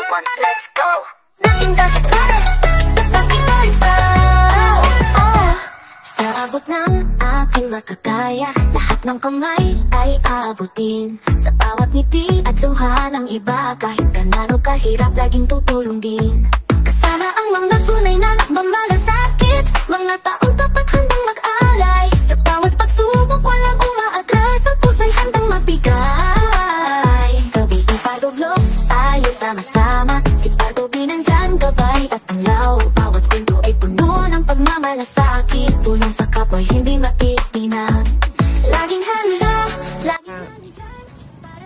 one, let's go. Nothing doesn't matter, bakit mo ikaw? Sa abot ng aking makakaya, lahat ng kamay ay abutin. Sa bawat ngiti at luha ng iba, kahit kanano kahirap, laging tutulong din. Kasama ang mga tunay na nagmamalasakit, mga taong tapat handang mag-alay. Sa bawat pagsubok walang umaatras, ang puso'y handang mabigay. Sa Bigong Part of Love, tayo sama-sama. Si Bartoby nandyan, gabay at tanglaw. Bawat kwento ay puno ng pagmamalasakit, tulong sa kapwa hindi matitinag. Laging handa, laging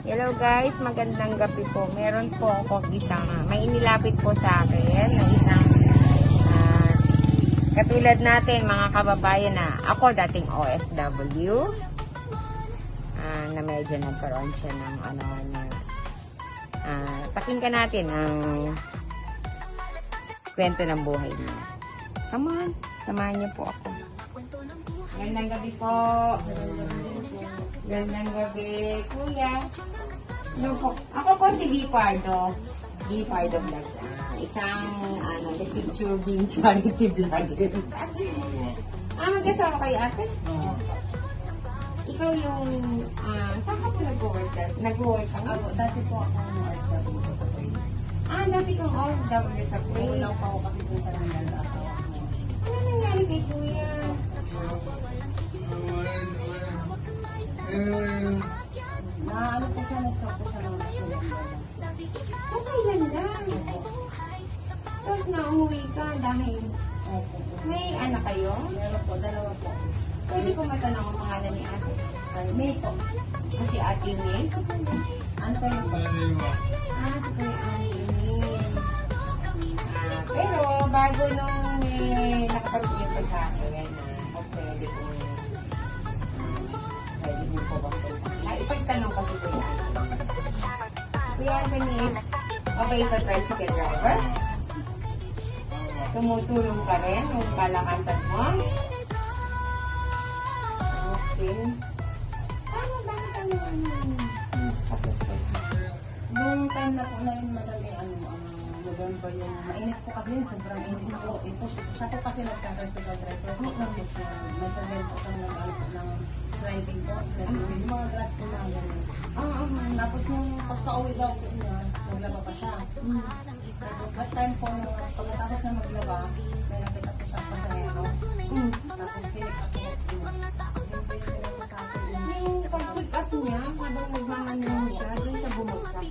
Hello guys, magandang gabi po. Meron po ako isang, may inilapit po sa akin na isang katulad natin mga kababayan na ako dating OFW na medyo nagkaroon siya ng pakinggan natin ang kwento ng buhay niya. Come on, samahan niyo po ako. Magandang gabi po. Magandang gabi, kuya. Ano po? Ako po si B. Pardo. B. Pardo Vlog. Isang, the picture being charity vlogger. Magkasama kayo ate? Ikaw yung, saan ka po nag-work? Nag-work ka? Dati po ako OFW sa Kuwait. Dati kang OFW sa Kuwait. Wala pa ako kasi kung saan nila asawa ko. Ano nangyari kay kuya? Ano po siya, nasa po siya ng Kuwait. So, kailan lang? Tapos na umuwi ka dahil may anak kayo? Meron po, dalawa po. Pwede ko matanong ang pangalan ni ate. May po. Kasi ate May? Anthony po. Si kuya ate May. Pero bago nung nakapag-uwi pa sa akin kung pwede ko pwede mo po ba ipagtanong ko si kuya ate. Kuya Anthony is okay sa tricycle driver? Tumutulong ka rin nung kalakasan mo? Okay. Bakit Noong time na po na yun, madali, November yung mainit po kasi yun, sobrang init po. Siya po kasi nagka-tricycle driver. May sarili po kami ng sliding po. Yung mga grass po na gano'n. Tapos nung pagka-uwi daw po niya, naglaba pa siya. Tapos that time po, pagkatapos na maglaba, may nakita po sa pasahero. Tapos pinik up po. yung pagpagpas niya, habang nagmamanong siya, doon siya bumagsak.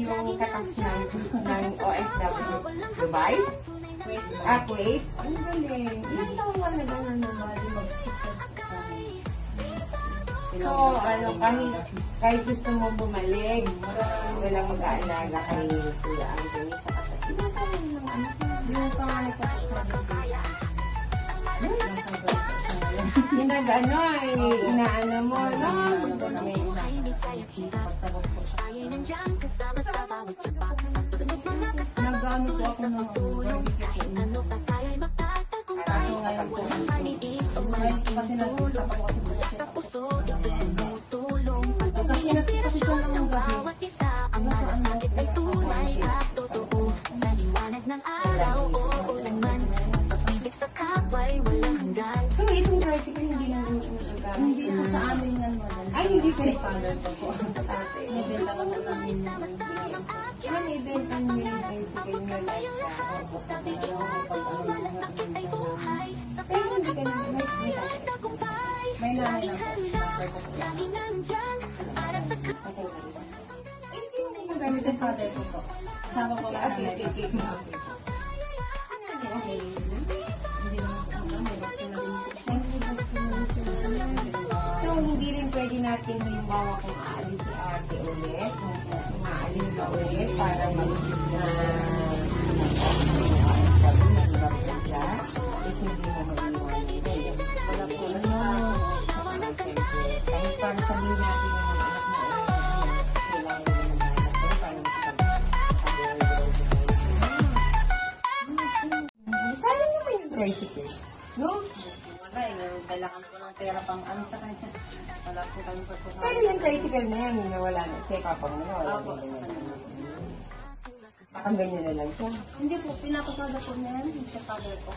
Yung katas ng OFW Dubai? Kuwait? Ang galing. Ilang taon ka na gano'n na mag-success ka? So, kahit gusto mo bumalik, walang mag-aalaga kay Kuya Anthony, tsaka sa ilang taon ng anak mo? Yung pangalan ko sa Yung inaano mo, no? Nag-ano po ako ng barbecue. Kaso ngayon po, kasi nag-stop ako kasi kasi siya ng gabi. So, itong tricycle hindi na Hindi po sa amin yan, madam. Ay, hindi sa father ko po. Sa atin. Nabenta ko na sa amin. ibenta nyo yung tricycle nyo like pero hindi ka naman May nanay lang po. eh, sino na yung Gamit ang father ko po. Sama ko lang Okay. Hindi naman po. So, hindi rin pwede natin halimbawa kung aalis si ate ulit, kung aalis ka ulit para mag-isip na nag-ibab ka siya, is hindi mo mag-iwan. Wala po na kahit para sabihin natin yung mga anak mo kailangan mo naman natin para makapag-abroad. tricycle. No? Wala eh, kailangan ko ng pera pang ano sa kanya. Wala po kami pagkuhan. Pero yung tricycle na yan, nawala na. Kay Papa mo, nawala Opo. na yan. Nakang ganyan na lang siya. Hindi po, pinapasada po niya yan, yung father ko.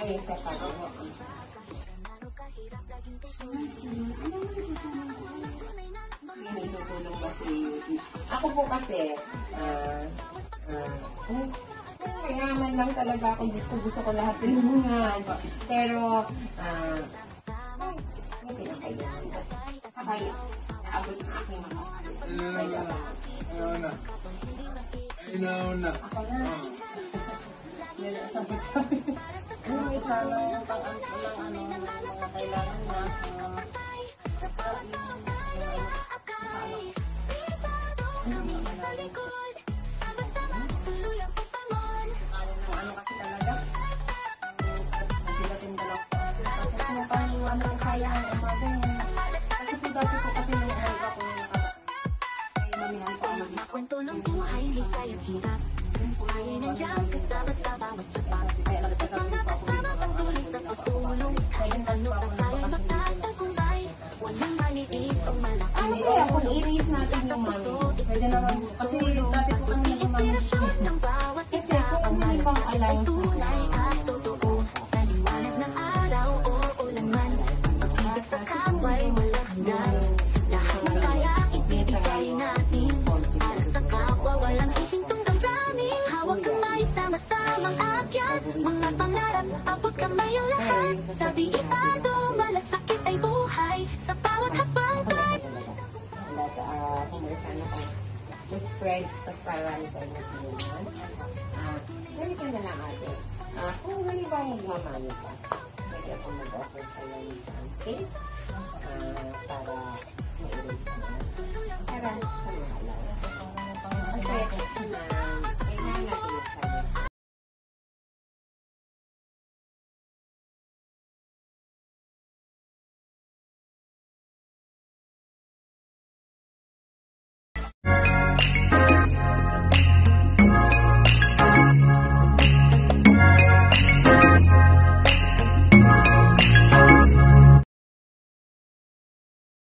Ay, sa Papa mo. Tinutulong ba si... Ako po kasi, mayaman lang talaga ako. Gusto ko lahat tulungan. Pero, hindi pinakailangan. Kaya, naabot na aking mga Ayaw na. Ako na. Yan ang sabi-sabi. Ano isa ng pang-ano lang, ano, mga kailangan na, saka ano kasi talaga. Nagsilatin talaga. Tapos yung pang ano yung kaya ang umaga yung... Kasi po dati po kasi yung umaga ko yung nakataan. Ay mamihan pa ako Mga kwento ng buhay, lisay at hirap. Ay nandiyan kasama sa bawat tapak. At mga kasama patuloy sa pagtulong. Ang tanong at tayo magtatagumpay. Walang maliit o malaki. Ano kaya kung i-raise natin yung mami? Pwede naman. Kasi dati po kami Inspirasyon ng bawat isa. Ang malasakit ay tunay at totoo. Sa liwanag ng araw o ulan man. Pag-ibig sa kapwa'y walang hanggan. Lahat ng kaya ibibigay natin. Para sa kapwa walang hihintong damdamin. Hawag kamay, sama-samang akyat. Mga pangarap, abot kamay ang lahat. Sabi itado, malasakit ay buhay. Sa bawat hakbang tayo. Pumunta na ka. Spread, tapos parang tayo na tulungan. Ganito na lang ate. Kung hindi ba magmamani ka, pwede ako mag-offer sa iyo ng cake para ma-erase ka na. Para sa mga alaga.